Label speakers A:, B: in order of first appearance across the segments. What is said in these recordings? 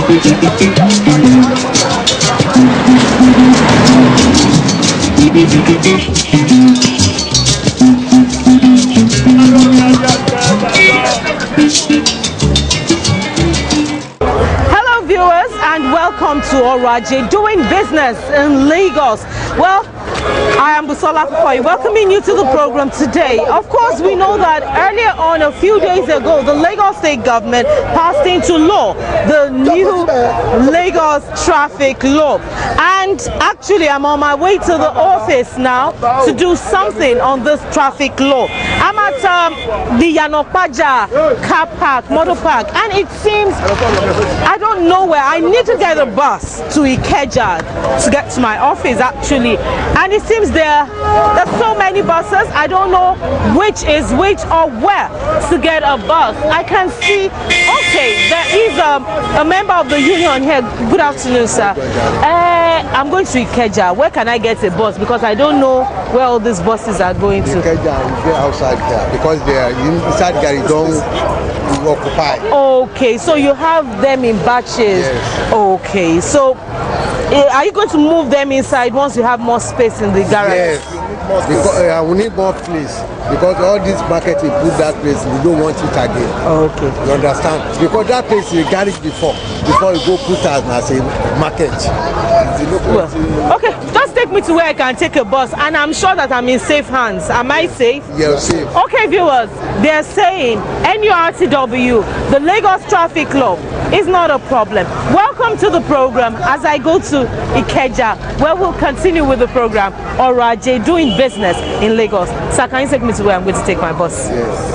A: Hello viewers and welcome to Oraje Doing Business in Lagos. Well, I am Busola Koi, welcoming you to the program today. Of course, we know that earlier on, a few days ago, the Lagos State government passed into law the new Lagos traffic law. And actually, I'm on my way to the office now to do something on this traffic law. I'm at the Yanopaja car park, motor park, and it seems, I don't know where, I need to get a bus to Ikeja to get to my office actually. And it seems there's so many buses, I don't know which is which or where to get a bus. I can see, okay, there is a member of the union here. Good afternoon, sir. I'm going to Ikeja. Where can I get a bus? Because I don't know where all these buses are going to.
B: Ikeja is there outside there because they are inside Garidon occupy.
A: Okay, so you have them in batches.
B: Yes.
A: Okay, so are you going to move them inside once you have more space in the garage?
B: Yes, because we need more place because all this market we put that place, we don't want it again.
A: Okay.
B: You understand? Because that place is garage before you go put as a market.
A: Well, okay, just take me to where I can take a bus, and I'm sure that I'm in safe hands. Am I safe?
B: Yeah, safe.
A: Okay, viewers, they're saying NURTW, the Lagos traffic law, is not a problem. Welcome to the program as I go to Ikeja, where we'll continue with the program, Oraje Doing Business in Lagos. Sir, can you take me to where I'm going to take my bus?
B: Yes.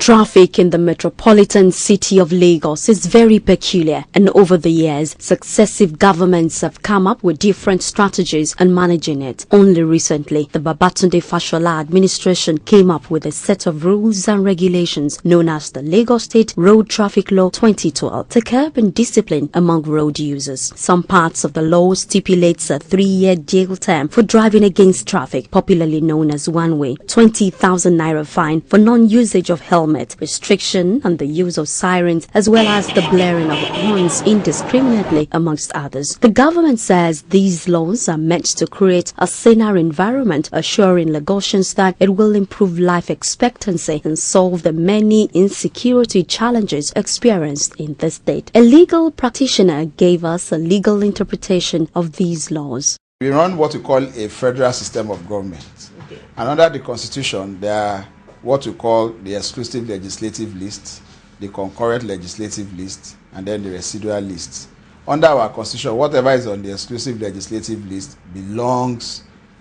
C: Traffic in the metropolitan city of Lagos is very peculiar, and over the years, successive governments have come up with different strategies on managing it. Only recently, the Babatunde Fashola administration came up with a set of rules and regulations known as the Lagos State Road Traffic Law 2012 to curb indiscipline among road users. Some parts of the law stipulates a 3-year jail term for driving against traffic, popularly known as one-way, 20,000 naira fine for non-usage of helmet, restriction on the use of sirens, as well as the blaring of horns indiscriminately, amongst others. The government says these laws are meant to create a saner environment, assuring Lagosians that it will improve life expectancy and solve the many insecurity challenges experienced in the state. A legal practitioner gave us a legal interpretation of these laws.
D: We run what we call a federal system of government. Okay. And under the Constitution, there are what we call the exclusive legislative list, the concurrent legislative list, and then the residual list. Under our Constitution, whatever is on the exclusive legislative list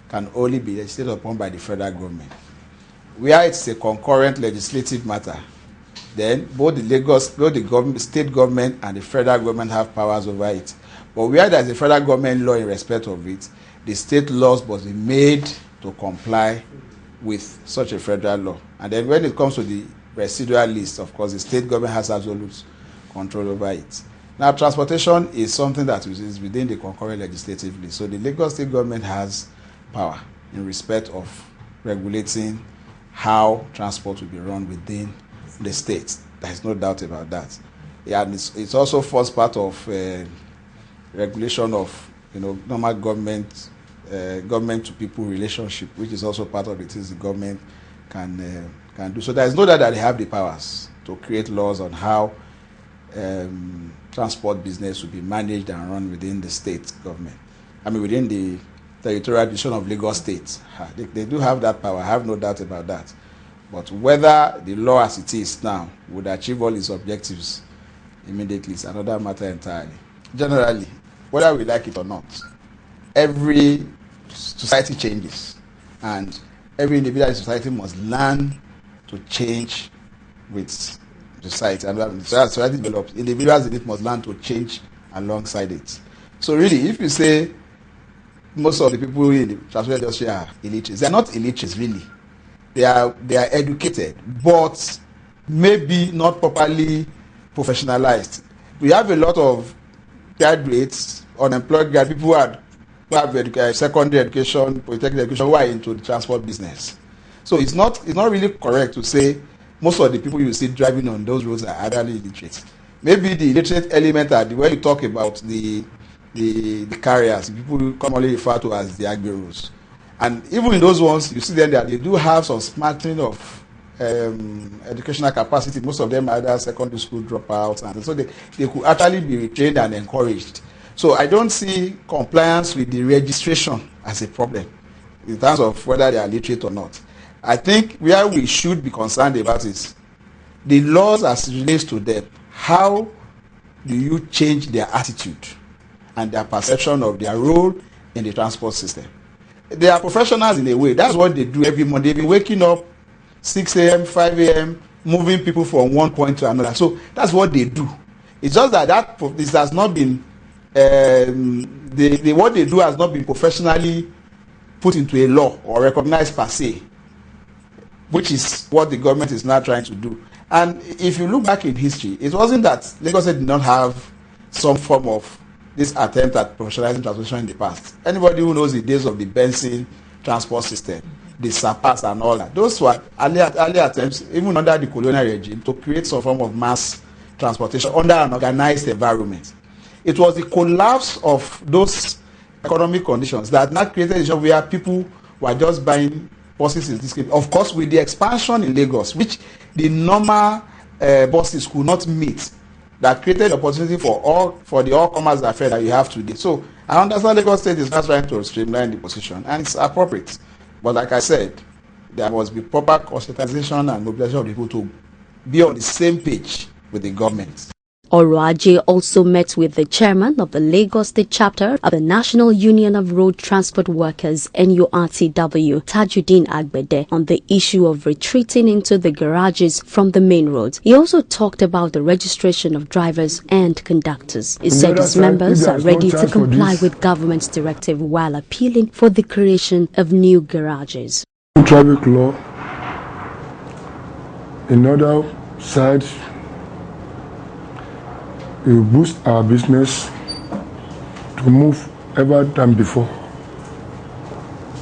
D: can only be legislated upon by the federal government. Where it's a concurrent legislative matter, then both the state government and the federal government have powers over it. But where there is a federal government law in respect of it, the state laws must be made to comply with such a federal law. And then when it comes to the residual list, of course, the state government has absolute control over it. Now, transportation is something that is within the concurrent legislative list. So the Lagos state government has power in respect of regulating how transport will be run within the state. There is no doubt about that. Yeah, and it's also first part of regulation of normal government to people relationship, which is also part of the things the government can do. So there is no doubt that they have the powers to create laws on how transport business will be managed and run within the state government. I mean, within the territorial division of Lagos State. They do have that power, I have no doubt about that. But whether the law as it is now would achieve all its objectives immediately is another matter entirely. Generally, whether we like it or not, every society changes, and every individual in society must learn to change with society. And when society develops, individuals in it must learn to change alongside it. So really, if you say most of the people in the transport industry are illiterate, they are not illiterate really. They are educated, but maybe not properly professionalized. We have a lot of graduates, unemployed graduates, people who are who have secondary education, polytechnic education, who are into the transport business. So it's not really correct to say most of the people you see driving on those roads are elderly illiterate. Maybe the illiterate element are the way you talk about the carriers, people commonly refer to as the agberos. And even in those ones, you see them that they do have some smattering of educational capacity. Most of them are either secondary school dropouts, and so they could actually be retrained and encouraged. So I don't see compliance with the registration as a problem in terms of whether they are literate or not. I think where we should be concerned about is the laws as it relates to them. How do you change their attitude and their perception of their role in the transport system? They are professionals in a way. That's what they do every morning. They've been waking up 6 a.m., 5 a.m., moving people from one point to another. So that's what they do. It's just that this has not been, what they do has not been professionally put into a law or recognized per se, which is what the government is now trying to do. And if you look back in history, it wasn't that Lagos State did not have some form of this attempt at professionalizing transportation in the past. Anybody who knows the days of the Benson transport system, the SAPAS and all that, those were early attempts, even under the colonial regime, to create some form of mass transportation under an organized environment. It was the collapse of those economic conditions that now created a situation where people were just buying buses in this case. Of course, with the expansion in Lagos, which the normal buses could not meet, that created opportunity for the all-comers affair that you have today. So I understand Lagos State is not trying to streamline the position, and it's appropriate. But like I said, there must be proper conscientization and mobilization of people to be on the same page with the government.
C: Oroaje also met with the chairman of the Lagos State chapter of the National Union of Road Transport Workers, NURTW, Tajuddin Agbede, on the issue of retreating into the garages from the main roads. He also talked about the registration of drivers and conductors. He said his members are ready to comply with government's directive while appealing for the creation of new garages.
E: Traffic law, another side, will boost our business to move ever than before.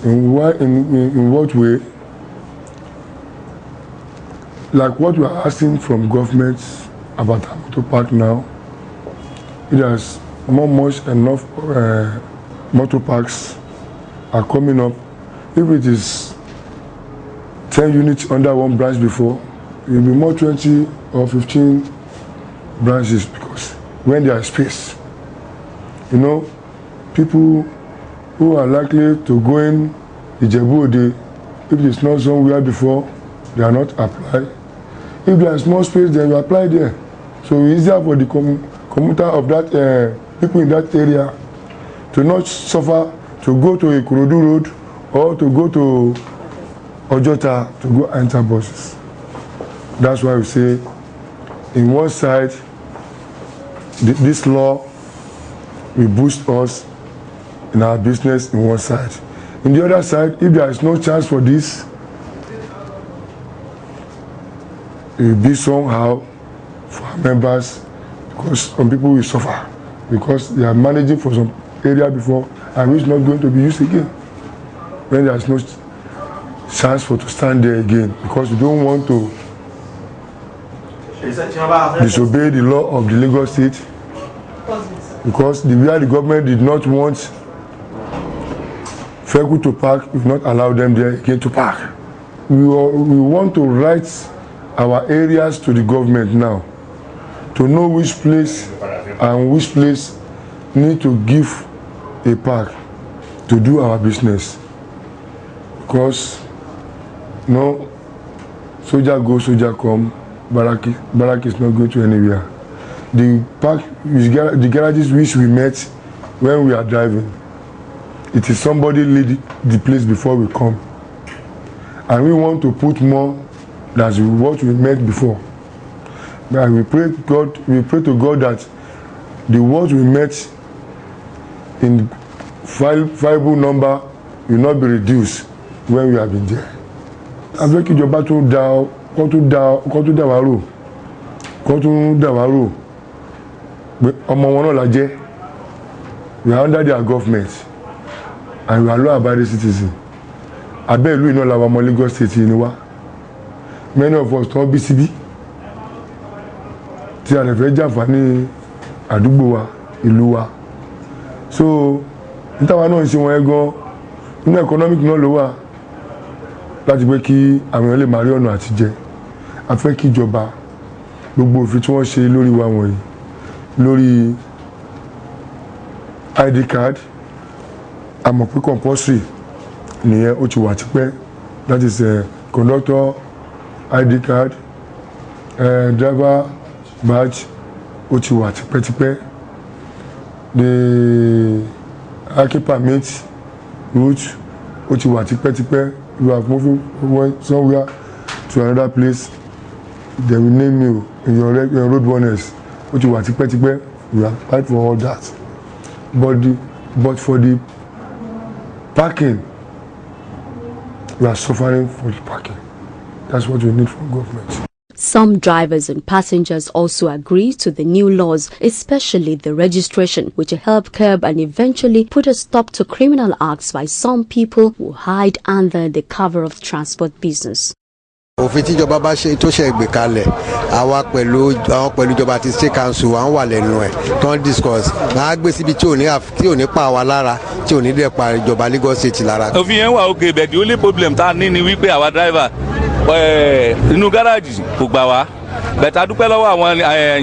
E: In what way? Like what we are asking from governments about our motor park now, it has enough motor parks are coming up. If it is 10 units under one branch before, it will be more 20 or 15 branches, because when there is space, people who are likely to go in Ijebu-Ode, if it is not somewhere before, they are not applied. If there is more space, then you apply there. So it's easier for the commuter of that people in that area to not suffer to go to Ikorodu Road or to go to Ojota to go enter buses. That's why we say, in one side, this law will boost us in our business in one side. In the other side, if there is no chance for this, it will be somehow for our members, because some people will suffer because they are managing for some area before and which is not going to be used again. When there is no chance for to stand there again, because we don't want to disobey the law of the Lagos State, because where the government did not want vehicle to park, we not allow them there again to park. We want to write our areas to the government now to know which place and which place need to give a park to do our business, because soldier go, soldier come. Barrack is not going to anywhere. The park, the garages which we met when we are driving, it is somebody lead the place before we come, and we want to put more than what we met before. But we pray to God that the what we met in viable number will not be reduced when we have been there. I beg you, Ìjọba tó dá wa rò, ọmọ wọn náà la jẹ́. We are under their government, and we are law-abiding citizens. Abẹ́ ìlú iná làwọn ọmọ Lagos State ni wá. Many of us tó BCB tí a lè fẹ́ jàǹfààní àdúgbò wa, ìlú wa. So nítawa náà ń ṣe wọn gan nínú economic náà ló wà láti pé kí àwọn èèyàn lè máa rí ọ̀nà àtijẹ. A fẹ́ kí ìjọba gbogbo òfin tí wọ́n ṣe lórí wa wọ̀nyí lórí ID card àmọ́ pé compulsory nìyẹn ó ti wà tipẹ́, that is conductor ID card, driver badge ó ti wà tipẹ́tipẹ́, the hacking permit route ó ti wà tipẹ́tipẹ́. You are moving somewhere to another place, they will name you in your roadworthiness ó ti wà tipẹ́tipẹ́. We are fight for all that, but for the parking, we are suffering for the parking. That's what we need from government.
C: Some drivers and passengers also agree to the new laws, especially the registration, which will help curb and eventually put a stop to criminal acts by some people who hide under the cover of transport business.
B: Òfin tí ìjọba bá ṣe tó ṣe gbé kalẹ̀ àwa pẹ̀lú ìjọba ti state council à ń wà lẹ́nu ẹ̀ tó ń discuss máa gbé síbi tí ò ní pa àwa lára tí ò ní dẹ̀ pa ìjọba Lagos State lára.
F: Òfin yẹn wà òkè bẹ̀ the only problem tá a ní ni wípé àwa driver inú gáràjì kò gbà wá bẹ̀tà dúpẹ́ lọ́wọ́ àwọn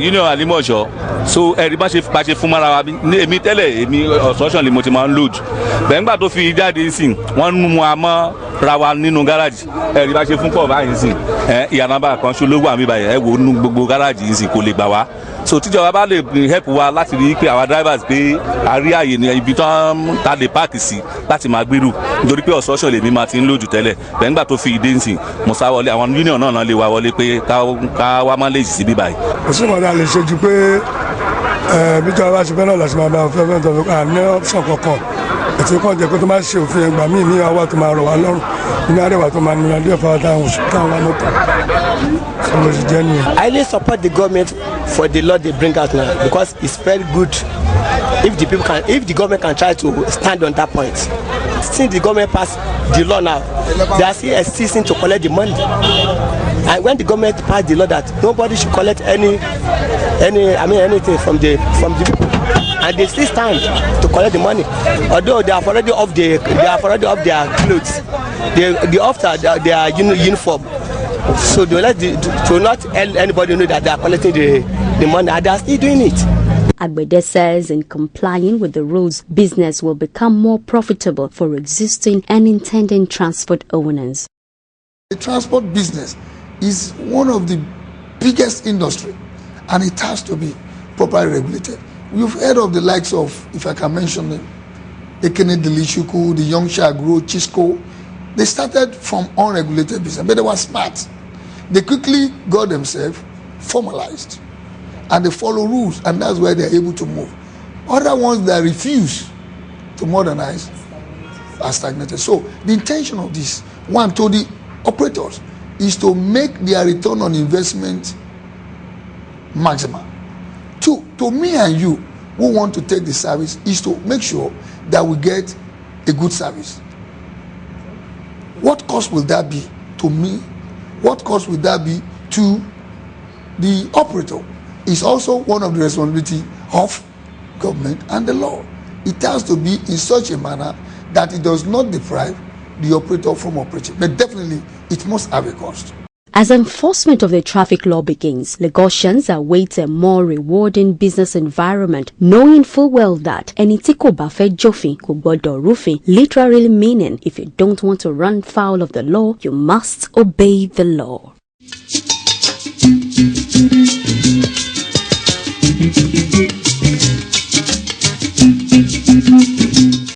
F: union Alimọ̀ṣọ́ so ẹ̀rí bá ṣe fún mọ́ra wa èmi tẹ́lẹ̀ èmi ọ̀sọ́ṣàn ni mo ti máa ń load bẹ́ẹ̀ nígbà tó fi jáde sí wọ́n ń mú a mọ́ ra wa nínú gáràjì ẹ̀rí bá ṣe fún pọ̀ báyìí sí ìyànàbà kan ṣó ló wà mí báyìí wò nínú gbogbo gáràjì yìí sì kò lè gbà wá so tíjọba bá lè help wa láti rí pé àwa drivers pé a rí àyè ní ibi tán ta lè páàkì sí láti máa gbèrú nítorí pé ọ̀sọ́ṣàn lèmi máa ti ń lójú tẹ́lẹ̀ bẹ́ẹ̀ nígbà tó fi ìdé sí mo sá wọlé àwọn union náà lè wá wọlé pé ká wá má lè jì sí bíbáyìí.
E: kò sí ìmọ̀lá lè ṣe ju pé bíjọba bá ṣe fẹ́ náà láti máa bá fẹ́ tó ní option kankan ètò ìkọ́ jẹ́ pé tó máa ṣe òfin ẹgbàá míì ní àwa tó máa rọ̀ wá lọ́rùn nínú àdéhùn tó máa nira díẹ̀ fáwọn táwọn mọ́tò.
G: I really support the government for the law they bring out now because it's very good if the government can try to stand on that point. Since the government passed the law now, they are still ceasing to collect the money. And when the government passed the law that nobody should collect anything from the people, and they still stand to collect the money, although they are already off their clothes, they off their uniform. So they to not let anybody know that they are collecting the money, and they are still doing it.
C: Agbede says in complying with the rules, business will become more profitable for existing and intending transport owners.
H: The transport business is one of the biggest industry, and it has to be properly regulated. You've heard of the likes of, if I can mention them, Ekene Delishuku, the Young Shagro, Chisco. They started from unregulated business, but they were smart. They quickly got themselves formalized, and they follow rules, and that's where they're able to move. Other ones that refuse to modernize are stagnated. So the intention of this, one, to the operators, is to make their return on investment maximum. Two, to me and you who want to take the service, is to make sure that we get a good service. What cost will that be to me? What cost will that be to the operator? It's also one of the responsibility of government and the law. It has to be in such a manner that it does not deprive the operator from operating. But definitely, it must have a cost.
C: As enforcement of the traffic law begins, Lagosians await a more rewarding business environment, knowing full well that ẹni tí kò bá fẹ́ jófin kò gbọdọ̀ rúfin, literally meaning if you don't want to run foul of the law, you must obey the law.